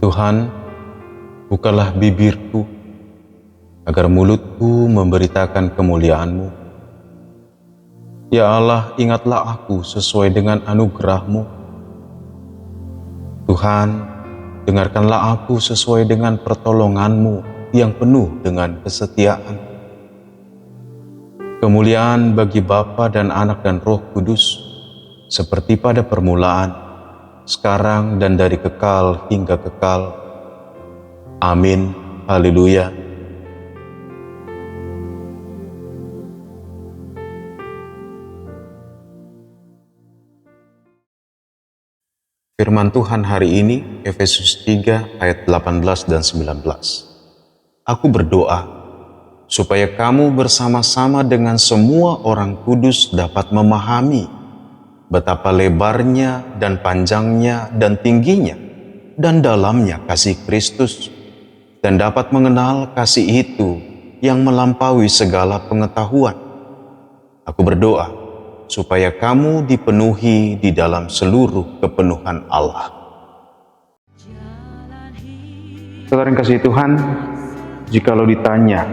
Tuhan, bukalah bibirku, agar mulutku memberitakan kemuliaan-Mu. Ya Allah, ingatlah aku sesuai dengan anugerah-Mu. Tuhan, dengarkanlah aku sesuai dengan pertolongan-Mu yang penuh dengan kesetiaan. Kemuliaan bagi Bapa dan Anak dan Roh Kudus, seperti pada permulaan, sekarang dan dari kekal hingga kekal. Amin. Haleluya. Firman Tuhan hari ini, Efesus 3 ayat 18 dan 19. Aku berdoa, supaya kamu bersama-sama dengan semua orang kudus dapat memahami betapa lebarnya dan panjangnya dan tingginya dan dalamnya kasih Kristus, dan dapat mengenal kasih itu yang melampaui segala pengetahuan. Aku berdoa, supaya kamu dipenuhi di dalam seluruh kepenuhan Allah. Saudara yang kasih Tuhan, jikalau ditanya,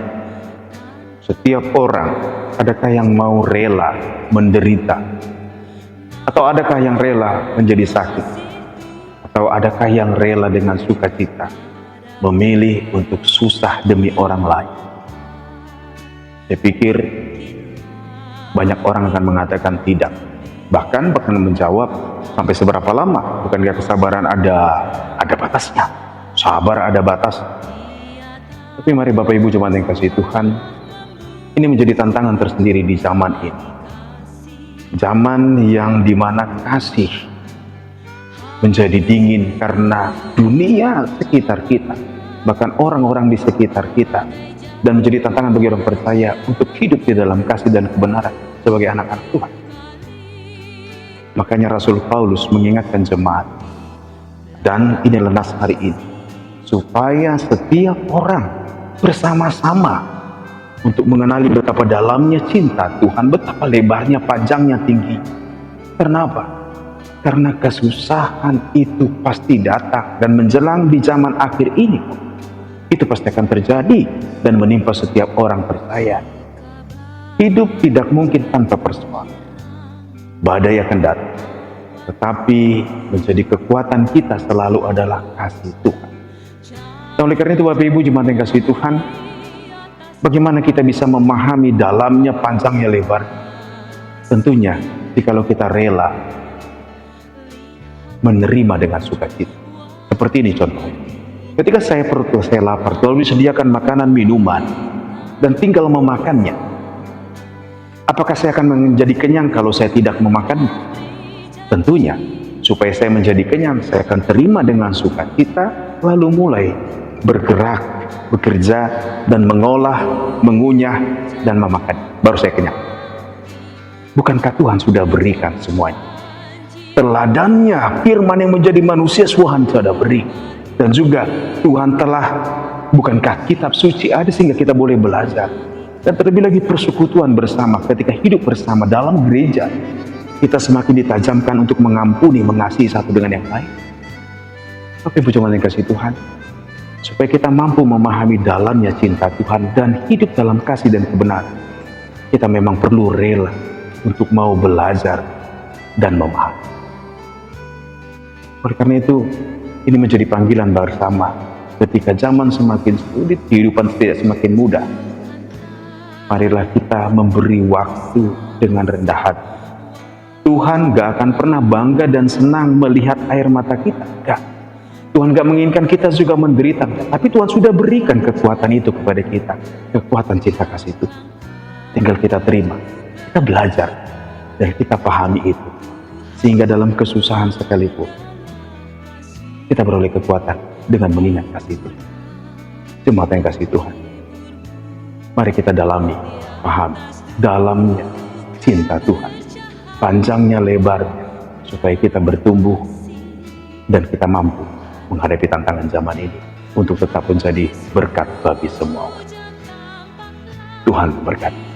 setiap orang, adakah yang mau rela menderita? Atau adakah yang rela menjadi sakit? Atau adakah yang rela dengan sukacita memilih untuk susah demi orang lain? Saya pikir banyak orang akan mengatakan tidak. Bahkan menjawab, sampai seberapa lama? Bukankah kesabaran ada batasnya? Sabar ada batas. Tapi mari Bapak Ibu jemaat yang kasih Tuhan, ini menjadi tantangan tersendiri di zaman ini. Zaman yang dimana kasih menjadi dingin karena dunia sekitar kita, bahkan orang-orang di sekitar kita, dan menjadi tantangan bagi orang percaya untuk hidup di dalam kasih dan kebenaran sebagai anak-anak Tuhan. Makanya Rasul Paulus mengingatkan jemaat, dan inilah nas hari ini, supaya setiap orang bersama-sama untuk mengenali betapa dalamnya cinta Tuhan, betapa lebarnya, panjangnya, tinggi. Kenapa? Karena kesusahan itu pasti datang, dan menjelang di zaman akhir ini, itu pasti akan terjadi dan menimpa setiap orang percaya. Hidup tidak mungkin tanpa persoalan. Badai akan datang, tetapi menjadi kekuatan kita selalu adalah kasih Tuhan. Dan oleh karena itu Bapak Ibu jemaat yang kasih Tuhan, bagaimana kita bisa memahami dalamnya, panjangnya, lebar? Tentunya jikalau kita rela menerima dengan sukacita. Seperti ini contohnya. Ketika saya perut saya lapar, lalu disediakan makanan minuman dan tinggal memakannya, apakah saya akan menjadi kenyang kalau saya tidak memakannya? Tentunya, supaya saya menjadi kenyang, saya akan terima dengan sukacita, lalu mulai bergerak, bekerja, dan mengolah, mengunyah, dan memakan. Baru saya kenyang. Bukankah Tuhan sudah berikan semuanya? Teladannya, firman yang menjadi manusia Tuhan sudah beri. Dan juga Tuhan telah, bukankah kitab suci ada sehingga kita boleh belajar. Dan terlebih lagi persekutuan bersama, ketika hidup bersama dalam gereja, kita semakin ditajamkan untuk mengampuni, mengasihi satu dengan yang lain. Tapi jemaat yang kasih Tuhan, supaya kita mampu memahami dalamnya cinta Tuhan dan hidup dalam kasih dan kebenaran, kita memang perlu rela untuk mau belajar dan memahami. Oleh karena itu, ini menjadi panggilan bersama. Ketika zaman semakin sulit, kehidupan tidak semakin mudah, marilah kita memberi waktu dengan rendah hati. Tuhan gak akan pernah bangga dan senang melihat air mata kita. Gak. Tuhan gak menginginkan kita juga menderita. Tapi Tuhan sudah berikan kekuatan itu kepada kita. Kekuatan cinta kasih itu. Tinggal kita terima. Kita belajar. Dan kita pahami itu. Sehingga dalam kesusahan sekalipun, kita beroleh kekuatan dengan mengingat kasih itu. Jemaat yang kasih Tuhan, mari kita dalami, pahami dalamnya cinta Tuhan, panjangnya, lebarnya, supaya kita bertumbuh dan kita mampu menghadapi tantangan zaman ini untuk tetap menjadi berkat bagi semua orang. Tuhan berkati.